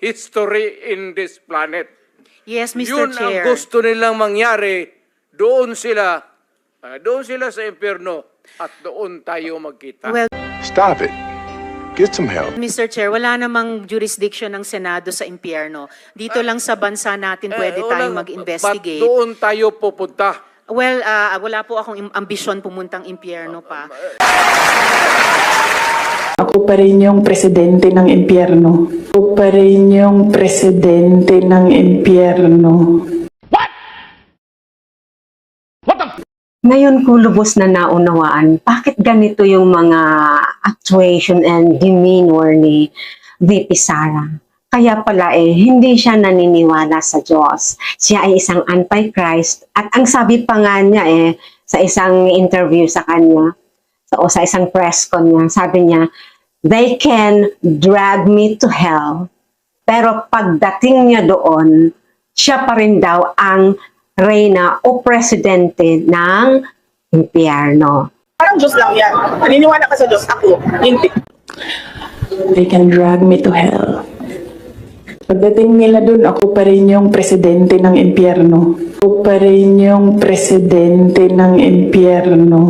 history in this planet. Yes, Mr. Yun Chair. ang gusto nilang mangyari. Doon sila sa impyerno at doon tayo magkita. Well, Stop it. Get some help. Mr. Chair, wala namang jurisdiction ng Senado sa impyerno. Dito lang sa bansa natin pwede tayong mag-investigate. Ba't doon tayo pupunta? Well, wala po akong ambisyon pumuntang impyerno pa. Ako pa rin yung presidente ng impyerno. Ako pa rin yung presidente ng impyerno. Ngayon ko lubos na naunawaan bakit ganito yung mga actuation and demeanor ni VP Sara. Kaya pala hindi siya naniniwala sa Diyos. Siya ay isang antichrist at ang sabi pa nga niya sa isang interview sa kanya o sa isang press con niya, sabi niya, they can drag me to hell pero pagdating niya doon, siya pa rin daw ang reyna o presidente ng impyerno. Parang Diyos lang yan. Naniniwala ka sa Diyos. Ako, hindi. They can drag me to hell. Pagdating nila dun, ako pa rin yung presidente ng impyerno. Ako pa rin yung presidente ng impyerno.